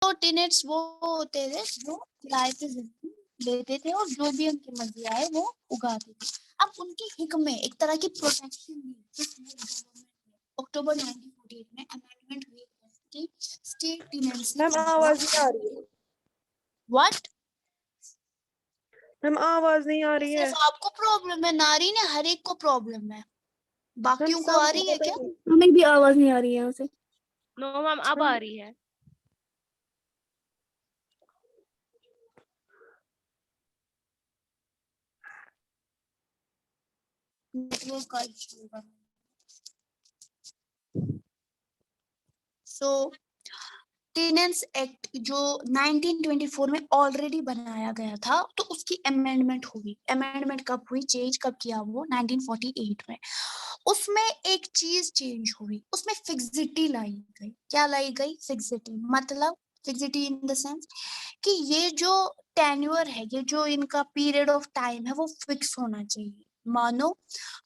तो टेनेंट्स वो होते थे जो किराए पे जमीन लेते थे और जो भी उनकी मर्जी आए वो उगाते थे। अब उनके हिक में एक तरह की प्रोटेक्शन दी अक्टूबर 1948 में अमेंडमेंट हुई कि स्टेट टेनेंसी मैम आवाज नहीं आ रही है। व्हाट? मैम आवाज नहीं आ रही है। सिर्फ आपको प्रॉब्लम है? नारी ने हर एक को प्रॉब्लम है, मैम बाकियों को आ सबको रही है पता क्या? नहीं। हमें भी आवाज नहीं आ रही है यहाँ से। नो मैम अब आ रही है। नेटवर्क का इशू होगा। सो टेनेंस एक्ट जो 1924 में ऑलरेडी बनाया गया था, तो उसकी अमेंडमेंट हुई। अमेंडमेंट कब हुई, चेंज कब किया वो? 1948 में। उसमें एक चीज चेंज हुई, उसमें फिक्सिटी लाई गई। क्या लाई गई? फिक्सिटी। मतलब फिक्सिटी इन द सेंस कि ये जो टेन्योर है, ये जो इनका पीरियड ऑफ टाइम है, वो फिक्स होना चाहिए। मानो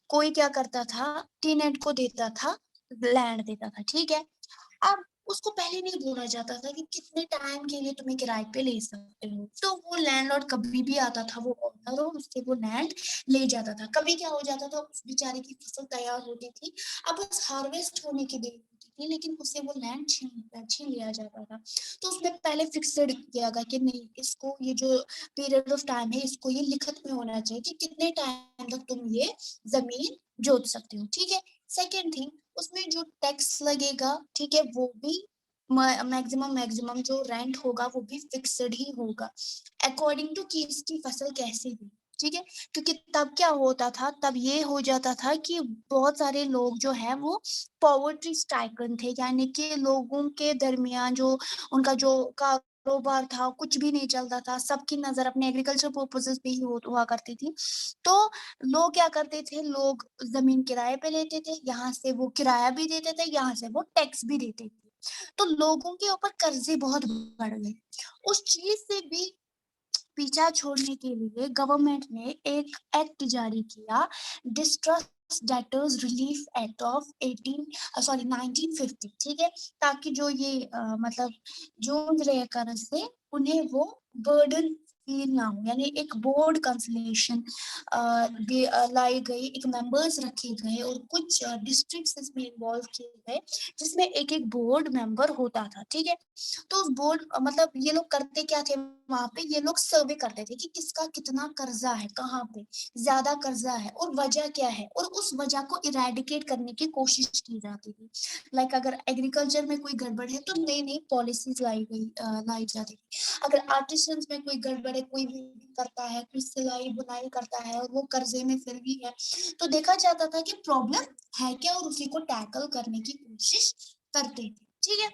कोई क्या करता था, टेनेंट को देता था, लैंड देता था, ठीक है। अब उसको पहले नहीं बोला जाता था कि कितने टाइम के लिए तुम्हें किराए पे ले सकते हो, तो वो लैंडलॉर्ड कभी भी आता था, वो ओनर, और उससे वो लैंड ले जाता था। कभी क्या हो जाता था, उस बेचारे की फसल तैयार होती थी, अब बस हार्वेस्ट होने की देर होती थी, लेकिन उससे वो लैंड छीन लिया जाता था। तो उसमें पहले फिक्सड किया गया कि नहीं, इसको ये जो पीरियड ऑफ टाइम है, इसको ये लिखित में होना चाहिए कि कितने टाइम तक तुम ये जमीन जोत सकते हो, ठीक है। सेकेंड थिंग, उसमें जो टैक्स लगेगा, ठीक है, वो भी मैक्सिमम जो रेंट होगा वो भी फिक्स्ड ही होगा, अकॉर्डिंग टू कि इसकी फसल कैसी हुई, ठीक है। क्योंकि तब क्या होता था, तब ये हो जाता था कि बहुत सारे लोग जो है वो पॉवर्टी स्ट्राइकन थे, यानी कि लोगों के दरमियान जो उनका जो कारोबार था, कुछ भी नहीं चलता था, सबकी नजर अपने एग्रीकल्चर पर्पसेस पे ही हुआ करती थी। तो लोग क्या करते थे, लोग जमीन किराए पे लेते थे, यहाँ से वो किराया भी देते थे, यहाँ से वो टैक्स भी देते थे। तो लोगों के ऊपर कर्जे बहुत बढ़ गए। उस चीज से भी पीछा छोड़ने के लिए गवर्नमेंट ने एक एक्ट जारी किया, distress debtors relief act of 1950, ठीक है। ताकि जो ये मतलब जूझ रहे कर्ज से, उन्हें वो बर्डन फील ना हो, यानी एक बोर्ड कंसलेशन लाई गई, एक मेंबर्स रखे गए और कुछ डिस्ट्रिक्ट्स इसमें इन्वॉल्व किए गए, जिसमें एक एक बोर्ड मेंबर होता था, ठीक है। तो उस बोर्ड मतलब ये लोग करते क्या थे, वहां पे ये लोग सर्वे करते थे कि किसका कितना कर्जा है, कहाँ पे ज्यादा कर्जा है और वजह क्या है, और उस वजह को इरेडिकेट करने की कोशिश की जाती थी। लाइक अगर एग्रीकल्चर में कोई गड़बड़ है तो नई नई पॉलिसीज लाई जाती थी। अगर आर्टिसंस में कोई गड़बड़ है, कोई भी करता है, कोई सिलाई बुनाई करता है और वो कर्जे में फिर भी है, तो देखा जाता था कि प्रॉब्लम है क्या और उसी को टैकल करने की कोशिश करते थे, ठीक है।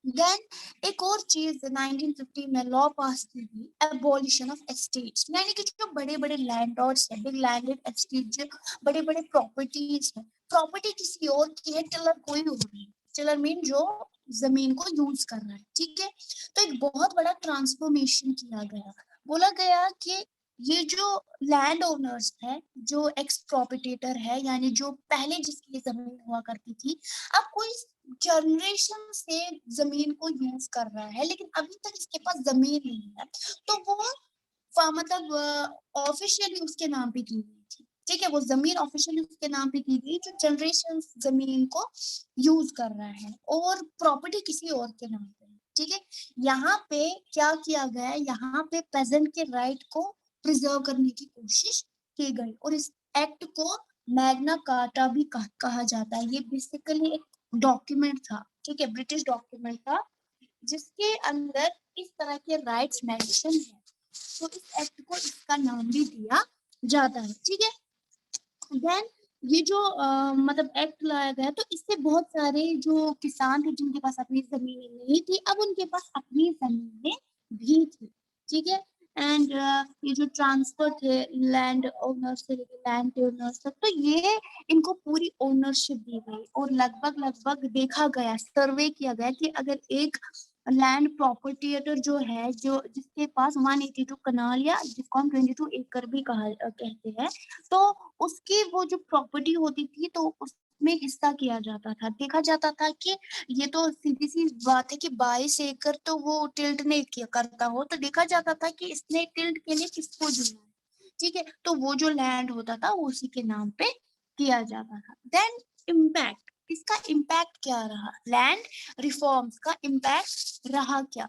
देन एक और चीज 1950 में लॉ पास की गई, एबॉलिशन ऑफ एस्टेट्स, यानी कि जो बड़े बड़े लैंडलॉर्ड्स है, बिग लैंडेड एस्टेट, जो बड़े बड़े प्रॉपर्टीज है, प्रॉपर्टी किसी और की है, टिलर कोई और नहीं, टिलर मीन जो जमीन को यूज कर रहा है, ठीक है। तो एक बहुत बड़ा ट्रांसफॉर्मेशन किया गया, बोला गया कि ये जो लैंड ओनर्स है, जो एक्स प्रॉपर्टेटर है, यानी जो पहले जिसकी जमीन हुआ करती थी, अब कोई जनरेशन से जमीन को यूज कर रहा है, लेकिन अभी तक इसके पास जमीन नहीं है, तो वो मतलब ऑफिशियली उसके नाम पे की गई थी, ठीक है। वो जमीन ऑफिशियली उसके नाम पे की गई, जो जनरेशन जमीन को यूज कर रहा है और प्रॉपर्टी किसी और के नाम पे, ठीक है। यहाँ पे क्या किया गया है, यहाँ पे पेजेंट के राइट को प्रिजर्व करने की कोशिश की गई, और इस एक्ट को मैग्ना कार्टा भी कहा जाता है। ये बेसिकली एक डॉक्यूमेंट था, ठीक है, ब्रिटिश डॉक्यूमेंट था, जिसके अंदर इस तरह के राइट्स मेंशन है, तो इस एक्ट को इसका नाम भी दिया जाता है, ठीक है। देन ये जो मतलब एक्ट लाया गया, तो इससे बहुत सारे जो किसान थे जिनके पास अपनी जमीन नहीं थी, अब उनके पास अपनी जमीनें भी थी, ठीक है। एंड ये जो ट्रांसफर थे लैंड ओनर से लेकर लैंड ओनर्स तक, तो ये इनको पूरी ओनरशिप दी गई, और लगभग लगभग देखा गया, सर्वे किया गया कि अगर एक लैंड प्रॉपर्टीटर जो है, जो जिसके पास 182 कनाल या जिसको हम 22 एकड़ भी कहते हैं, तो उसकी वो जो प्रॉपर्टी होती थी, तो उस में हिस्सा किया जाता था। देखा जाता था कि ये तो सीधी सी बात है कि 22 एकड़ तो वो टिल्ट नहीं किया करता हो, तो देखा जाता था कि इसने टिल्ट के लिए किसको दिया है, ठीक है? तो वो जो लैंड होता था वो उसी के नाम पे किया जाता था। देन इम्पैक्ट, इसका इम्पैक्ट क्या रहा? लैंड रिफॉर्म्स का इम्पैक्ट रहा क्या?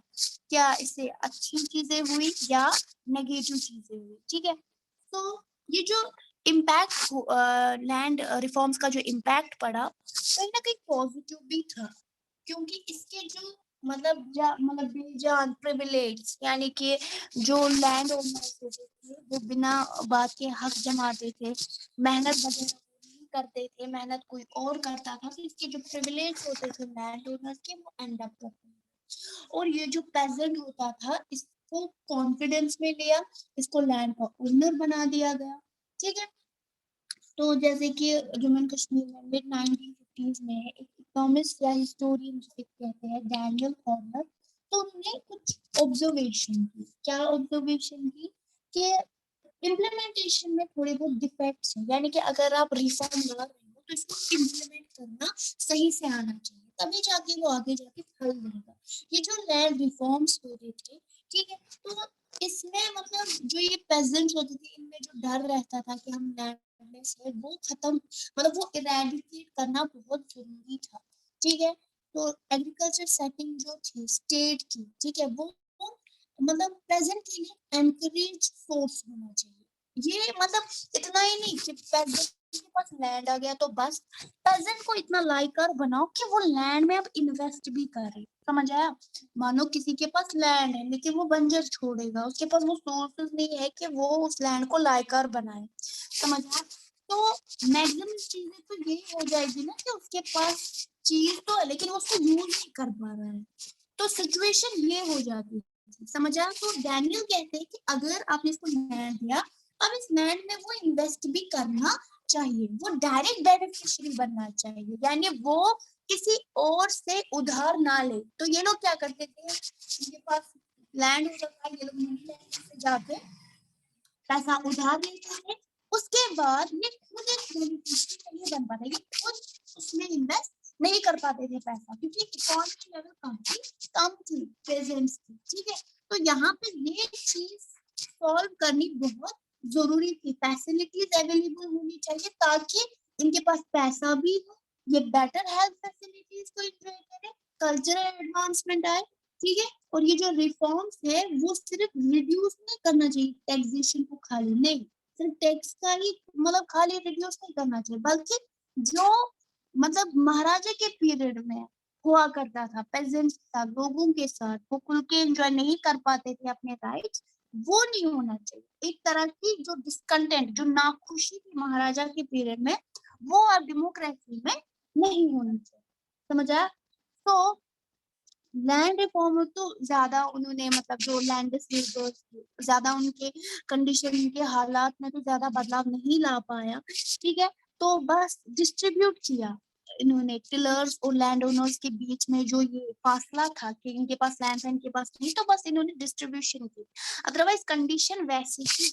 क्या इससे अच्छी चीजें हुई या नेगेटिव चीजें हुई, ठीक है? तो ये जो इम्पैक्ट लैंड रिफॉर्म्स का जो इम्पैक्ट पड़ा, कहीं ना कहीं पॉजिटिव भी था, क्योंकि इसके जो मतलब बेजान प्रिविलेज, यानी कि जो लैंड ओनर्स होते थे वो बिना बात के हक जमाते थे, मेहनत वगैरह नहीं करते थे, मेहनत कोई और करता था, तो इसके जो प्रिविलेज होते थे लैंड ओनर्स के वो एंड अप करते थे। और ये जो पेजेंट होता था इसको कॉन्फिडेंस में लिया, इसको लैंड का ओनर बना दिया गया, ठीक है? तो जैसे कि जम्मू एंड कश्मीर में मिड 1950s में एक इकोनॉमिस्ट या हिस्टोरियन जिसे कहते हैं डैनियल कॉर्नर, तो उन्होंने कुछ ऑब्जर्वेशन की। क्या ऑब्जर्वेशन की? कि इम्प्लीमेंटेशन में थोड़े बहुत डिफेक्ट्स हैं, यानी कि अगर आप रिफॉर्म ला रहे हो तो इसको इम्प्लीमेंट करना सही से आना चाहिए, तभी जाके वो आगे जाके फल देगा। ये जो लैंड रिफॉर्म्स हो रहे थे, ठीक है, तो इसमें मतलब जो ये पेजेंट्स होते थे इनमें जो डर रहता था कि हम लैंडलेस है वो खत्म, मतलब वो इरेडिकेट करना बहुत जरूरी था, ठीक है? तो एग्रीकल्चर सेटिंग जो थी स्टेट की, ठीक है, वो मतलब प्रेजेंट के लिए एनकरेज सोर्स होना चाहिए। ये मतलब इतना ही नहीं कि पेजेंट के पास लैंड आ गया तो बस, पेजेंट को इतना लाइकर बनाओ कि वो लैंड में अब इन्वेस्ट भी करे, समझ आया? मानो किसी के पास लैंड है लेकिन वो बंजर छोड़ेगा, उसके पास वो सोर्सेस नहीं है कि वो उस लैंड को लाइकर बनाए, समझ आया? तो मैक्सिमम चीजें तो यही हो जाएगी ना कि उसके पास चीज तो है लेकिन वो उसको यूज नहीं कर पा रहा है, तो सिचुएशन ये हो जाती है, समझ आया? तो डैनियल कहते हैं कि अगर आपने इसको लैंड दिया, अब इस लैंड में वो इन्वेस्ट भी करना चाहिए, वो डायरेक्ट बेनिफिशियरी बनना चाहिए, यानी वो किसी और से उधार ना ले। तो ये लोग क्या करते थे, इनके पास लैंड होता था, ये लोग मनी लैंड से जाके पैसा उधार लेते थे, उसके बाद ये खुद एक बेनिफिशियरी नहीं बन पाता, ये खुद उसमें इन्वेस्ट नहीं कर पाते थे पैसा, क्योंकि इकोनॉमी लेवल काफी कम थी पेजेंट्स की, ठीक है? तो यहाँ पे ये चीज सॉल्व करनी बहुत जरूरी थी, फैसिलिटीज अवेलेबल होनी चाहिए ताकि इनके पास पैसा भी हो, ये बेटर हेल्थ फैसिलिटीज को एंजॉय करें, कल्चरल एडवांसमेंट आए, ठीक है? और ये जो रिफॉर्म्स है वो सिर्फ रिड्यूस नहीं करना चाहिए टैक्सेशन को, खाली नहीं सिर्फ टैक्स का ही मतलब खाली रिड्यूस नहीं करना चाहिए, बल्कि जो मतलब महाराजा के पीरियड में हुआ करता था पेजेंट्स के साथ, लोगों के साथ, वो खुल के एंजॉय नहीं कर पाते थे अपने राइट्स, वो नहीं होना चाहिए। एक तरह की जो डिस्कंटेंट, जो नाखुशी थी महाराजा के पीरियड में, वो अब डेमोक्रेसी में नहीं होनी चाहिए, समझ आया? तो लैंड रिफॉर्म तो ज्यादा उन्होंने मतलब जो लैंड ज्यादा उनके कंडीशन, उनके हालात में तो ज्यादा बदलाव नहीं ला पाया, ठीक है? तो बस डिस्ट्रीब्यूट किया इन्होंने, टिलर्स और लैंड ओनर्स के बीच में जो ये फासला था कि इनके पास लैंड है इनके पास नहीं, तो बस इन्होंने डिस्ट्रीब्यूशन की, अदरवाइज कंडीशन वैसी ही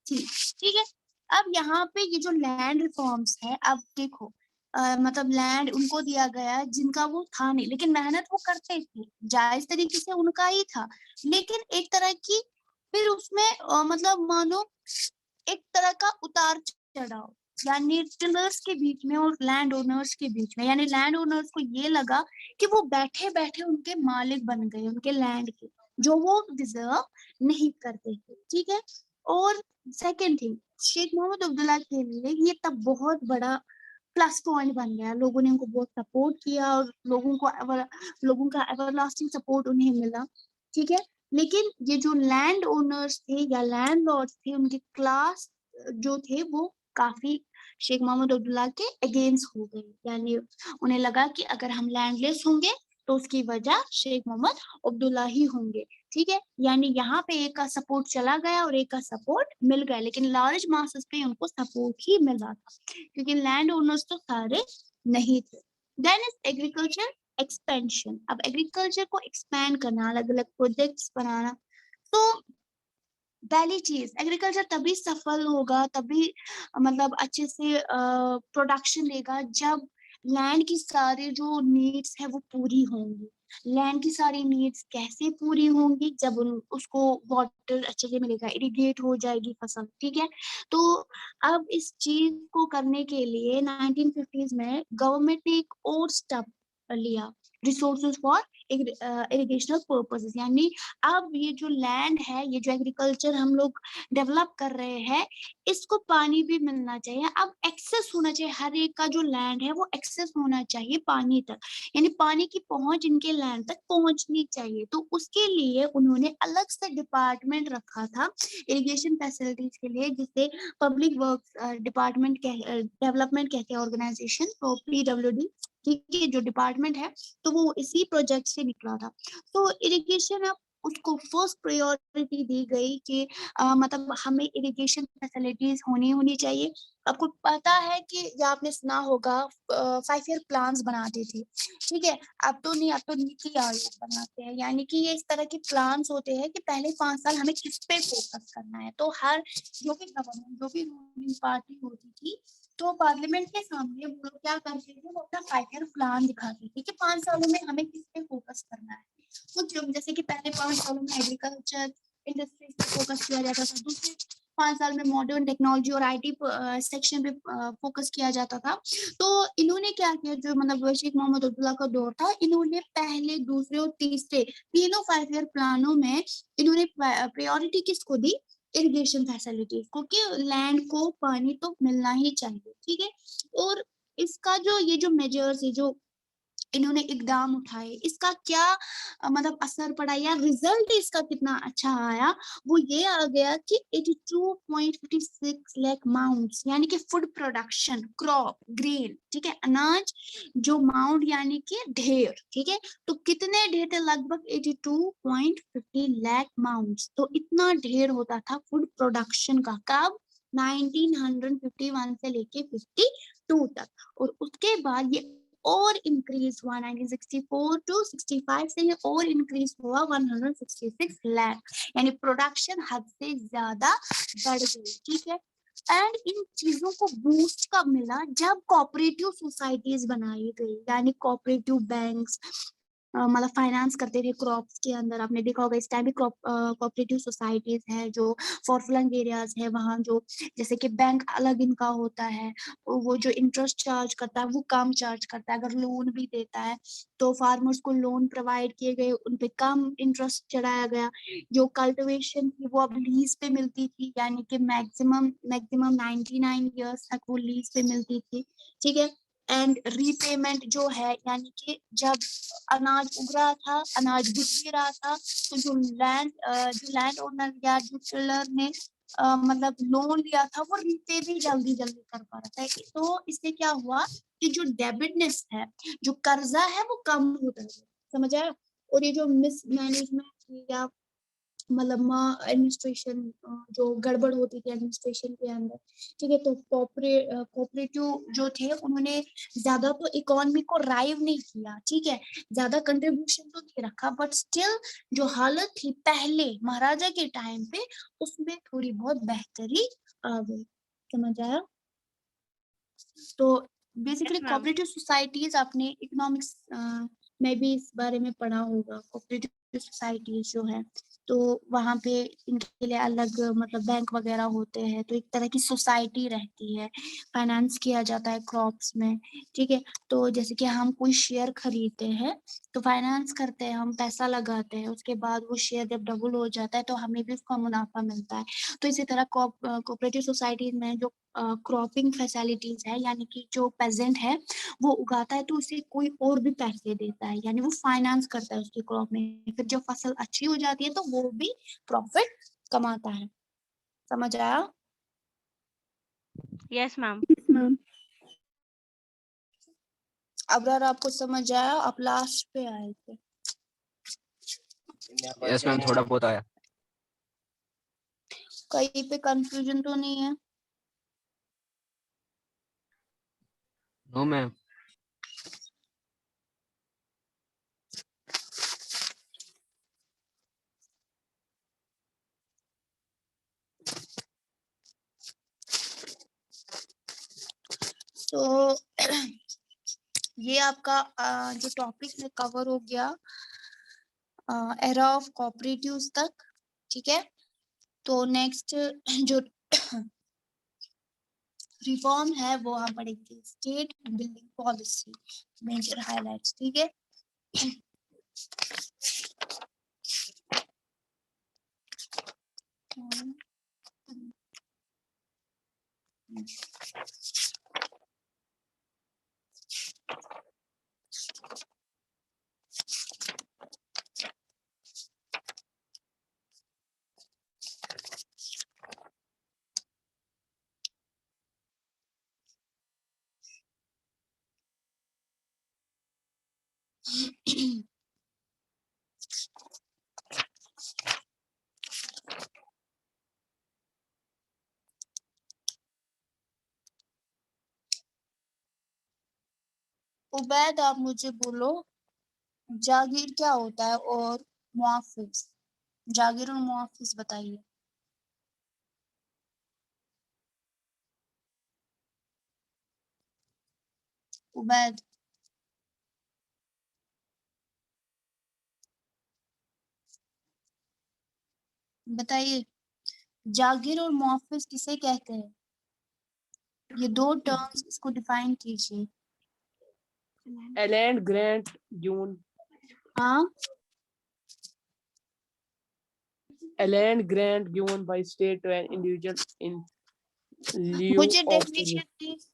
थी, ठीक है? अब यहाँ पे ये जो लैंड रिफॉर्म्स है, अब देखो मतलब लैंड उनको दिया गया जिनका वो था नहीं, लेकिन मेहनत वो करते थे, जायज तरीके से उनका ही था, लेकिन एक तरह की फिर उसमें मतलब मानो एक तरह का उतार चढ़ाव, यानी टिलर्स के बीच में और लैंड ओनर्स के बीच में, यानी लैंड ओनर्स को ये लगा कि वो बैठे बैठे उनके मालिक बन गए उनके लैंड के, जो वो डिजर्व नहीं करते थे, ठीक है? और सेकेंड थिंग, शेख मोहम्मद अब्दुल्ला के लिए ये तब बहुत बड़ा प्लस पॉइंट बन गया, लोगों ने उनको बहुत सपोर्ट किया और लोगों का एवरलास्टिंग सपोर्ट उन्हें मिला, ठीक है? लेकिन ये जो लैंड ओनर्स थे या लैंड लॉर्ड्स थे, उनके क्लास जो थे वो काफी शेख मोहम्मद अब्दुल्ला के अगेंस्ट हो गए, यानी उन्हें लगा कि अगर हम लैंडलेस होंगे तो उसकी वजह शेख मोहम्मद अब्दुल्ला ही होंगे, ठीक है? यानी यहाँ पे एक का सपोर्ट चला गया और एक का सपोर्ट मिल गया, लेकिन लार्ज मासेस पे उनको सपोर्ट ही मिला था, क्योंकि लैंड ओनर्स तो सारे नहीं थे। देन इज एग्रीकल्चर एक्सपेंशन, अब एग्रीकल्चर को एक्सपैंड करना, अलग अलग प्रोजेक्ट्स बनाना, तो पहली चीज, एग्रीकल्चर तभी सफल होगा, तभी मतलब अच्छे से प्रोडक्शन देगा जब लैंड की सारी जो नीड्स है वो पूरी होंगी। लैंड की सारी नीड्स कैसे पूरी होंगी? जब उसको वाटर अच्छे से मिलेगा, इरिगेट हो जाएगी फसल, ठीक है। तो अब इस चीज को करने के लिए 1950s में गवर्नमेंट ने एक और स्टेप लिया, रिसोर्सेज फॉर इरिगेशनल पर्पसेस, यानी अब ये जो लैंड है, ये जो एग्रीकल्चर हम लोग डेवलप कर रहे हैं, इसको पानी भी मिलना चाहिए। अब एक्सेस होना चाहिए, हर एक का जो लैंड है वो एक्सेस होना चाहिए पानी तक, यानी पानी की पहुंच इनके लैंड तक पहुंचनी चाहिए। तो उसके लिए उन्होंने अलग से डिपार्टमेंट रखा था इरिगेशन फैसिलिटीज के लिए, जिसे पब्लिक वर्क्स डिपार्टमेंट डेवलपमेंट कहते हैं ऑर्गेनाइजेशन, तो PWD, ठीक है, जो डिपार्टमेंट है, तो वो इसी प्रोजेक्ट से निकला था। तो इरिगेशन अब उसको फर्स्ट प्रायोरिटी दी गई कि मतलब हमें इरिगेशन फैसिलिटीज होनी चाहिए। आपको पता है कि या आपने सुना होगा 5 ईयर प्लान्स बनाते थे, ठीक है। अब तो नहीं, अब तो नीति आयोग बनाते हैं, यानी कि ये इस तरह के प्लान्स होते हैं कि पहले 5 साल हमें किस पे फोकस करना है। तो हर जो भी गवर्नमेंट, जो भी रूलिंग पार्टी होती थी, तो पार्लियामेंट के सामने वो लोग क्या करते थे, वो अपना 5 ईयर प्लान दिखाते थे कि 5 सालों में हमें किस पे फोकस करना है। कुछ जैसे कि पहले 5 सालों में एग्रीकल्चर इंडस्ट्रीज पे फोकस किया जाता था, दूसरे 5 साल में मॉडर्न टेक्नोलॉजी और IT सेक्शन पे फोकस किया जाता था। तो इन्होंने क्या किया, जो मतलब शेख मोहम्मद अब्दुल्ला का दौर था, इन्होंने पहले, दूसरे और तीसरे तीनों 5 ईयर प्लानों में इन्होंने प्रायोरिटी किसको दी? इरिगेशन फैसिलिटीज को, कि लैंड को पानी तो मिलना ही चाहिए, ठीक है। और इसका जो ये जो मेजर्स है, जो इन्होंने इकदाम उठाए, इसका क्या मतलब असर पड़ा या रिजल्ट इसका कितना अच्छा आया, वो ये आ गया कि 82.56 लाख माउंट्स, यानी कि फूड प्रोडक्शन, क्रॉप, ग्रेन, ठीक है, अनाज, जो माउंट यानी कि ढेर, ठीक है। तो कितने ढेर थे? लगभग 82.50 लाख माउंट्स। तो इतना ढेर होता था फूड प्रोडक्शन का, कब? 1951 से लेके 52 तक। और उसके बाद ये और इंक्रीज हुआ 1964 टू 65 से, ये और इंक्रीज हुआ 166 लाख, यानी प्रोडक्शन हद से ज्यादा बढ़ गई, ठीक है। एंड इन चीजों को बूस्ट कब मिला? जब कोऑपरेटिव सोसाइटीज बनाई गई, यानी कोऑपरेटिव बैंक्स मतलब फाइनेंस करते थे क्रॉप्स के अंदर। आपने देखा होगा इस टाइम भी क्रॉप कोऑपरेटिव सोसाइटीज है जो फॉर फ्लंग एरियाज है, वहाँ जो जैसे कि बैंक अलग इनका होता है, वो जो इंटरेस्ट चार्ज करता है वो कम चार्ज करता है। अगर लोन भी देता है तो फार्मर्स को लोन प्रोवाइड किए गए, उन पे कम इंटरेस्ट चढ़ाया गया। जो कल्टिवेशन थी वो अब लीज पे मिलती थी, यानी कि मैक्सिमम मैक्सिमम 99 ईयर्स तक वो लीज पे मिलती थी, ठीक है। एंड रीपेमेंट जो है, यानी कि जब अनाज उग रहा था, अनाज बिक भी रहा था, तो जो लैंड ओनर या जो टिलर ने मतलब लोन लिया था, वो रीपे भी जल्दी जल्दी कर पा रहा था। तो इससे क्या हुआ कि जो डेबिटनेस है, जो कर्जा है, वो कम होता है, समझ आया। और ये जो मिसमैनेजमेंट या मतलब एडमिनिस्ट्रेशन, जो गड़बड़ होती थी एडमिनिस्ट्रेशन के अंदर, ठीक है, तो कोऑपरेटिव जो थे, उन्होंने ज्यादा तो इकोनॉमी को राइव नहीं किया, ठीक है, ज्यादा कंट्रीब्यूशन तो नहीं रखा, बट स्टिल जो हालत थी पहले महाराजा के टाइम पे, उसमें थोड़ी बहुत बेहतरी आ गई, समझ आया। तो basically Yes, ma'am. Cooperative societies, आपने इकोनॉमिक्स में भी इस बारे में पढ़ा होगा। कोऑपरेटिव सोसाइटीज जो है, तो वहाँ पे इनके लिए अलग मतलब बैंक वगैरह होते हैं, तो एक तरह की सोसाइटी रहती है, फाइनेंस किया जाता है क्रॉप्स में, ठीक है। तो जैसे कि हम कोई शेयर खरीदते हैं तो फाइनेंस करते हैं, हम पैसा लगाते हैं, उसके बाद वो शेयर जब डबल हो जाता है तो हमें भी उसका मुनाफा मिलता है। तो इसी तरह कोऑपरेटिव सोसाइटीज में जो क्रॉपिंग फैसिलिटीज है, यानी कि जो पेजेंट है वो उगाता है तो उसे कोई और भी पैसे देता है, यानी वो फाइनेंस करता है उसकी क्रॉप में, फिर जब फसल अच्छी हो जाती है तो वो भी प्रॉफिट कमाता है, समझ आया। Yes, ma'am. मैम अगर आपको समझ आया, आप लास्ट पे आए थे। यस मैम, थोड़ा बहुत आया। कहीं पे कंफ्यूजन तो नहीं है? No ma'am. तो ये आपका जो टॉपिक में कवर हो गया एरा ऑफ कोऑपरेटिव्स तक, ठीक है। तो नेक्स्ट जो रिफॉर्म है वो हम पढ़ेंगे state building policy major highlights, ठीक है। उबैद आप मुझे बोलो जागीर क्या होता है और मुआफिज, जागीर और मुआफिज बताइए। उबैद बताइए, जागीर और मुआफिज किसे कहते हैं? ये दो टर्म्स, इसको डिफाइन कीजिए। A land grant given. हाँ, A land grant given by state to an individual in lieu मुझे of डेफिनेशन प्लीज,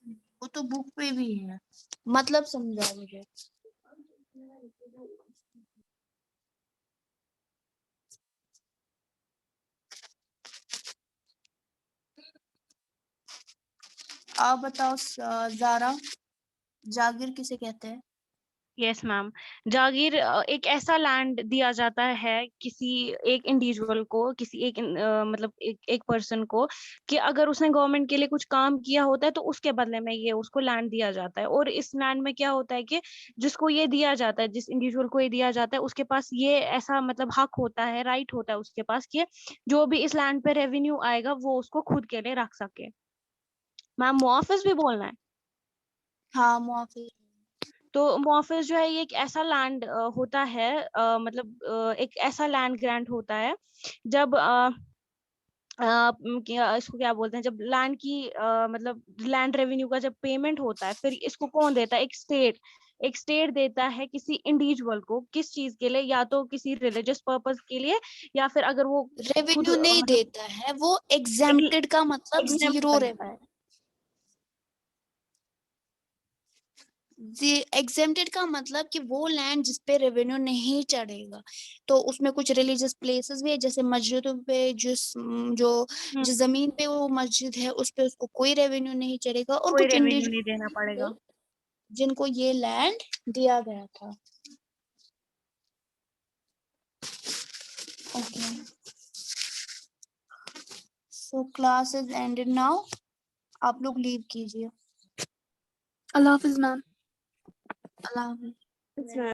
वो तो बुक पे भी है, मतलब समझाओ मुझे। आप बताओ जारा, जागीर किसे कहते हैं? यस मैम, जागीर एक ऐसा लैंड दिया जाता है किसी एक इंडिविजुअल को, किसी एक मतलब एक पर्सन को, कि अगर उसने गवर्नमेंट के लिए कुछ काम किया होता है तो उसके बदले में ये उसको लैंड दिया जाता है। और इस लैंड में क्या होता है कि जिसको ये दिया जाता है, जिस इंडिविजुअल को ये दिया जाता है, उसके पास ये ऐसा मतलब हक होता है, राइट होता है उसके पास, कि जो भी इस लैंड पे रेवेन्यू आएगा वो उसको खुद के लिए रख सके। मैम मुआफिज भी बोलना है? हाँ, मुआफिज। तो मुआफिज जो है ये एक ऐसा लैंड होता है, मतलब एक ऐसा लैंड ग्रांट होता है जब इसको क्या बोलते हैं, जब लैंड की मतलब लैंड रेवेन्यू का जब पेमेंट होता है, फिर इसको कौन देता है? एक स्टेट देता है किसी इंडिविजुअल को, किस चीज के लिए? या तो किसी रिलीजियस पर्पस के लिए, या फिर अगर वो खुद रेवेन्यू नहीं मतलब देता है, वो एग्जेम्प्टेड का मतलब एग्जेम्प्ट जीरो करता है। एग्जेम्प्टेड का मतलब कि वो लैंड जिसपे रेवेन्यू नहीं चढ़ेगा। तो उसमें कुछ रिलीजियस प्लेसेस भी है, जैसे मस्जिदों पे जिस जमीन पे वो मस्जिद है उस पे उसको कोई रेवेन्यू नहीं चढ़ेगा, और कोई कुछ रेवेन्यू नहीं इंडिविजुअल देना पड़ेगा। जिनको ये लैंड दिया गया था। Okay, so class is ended now, आप लोग लीव कीजिए। अल्लाह हाफिज मैम। अल्लाह हाफिज।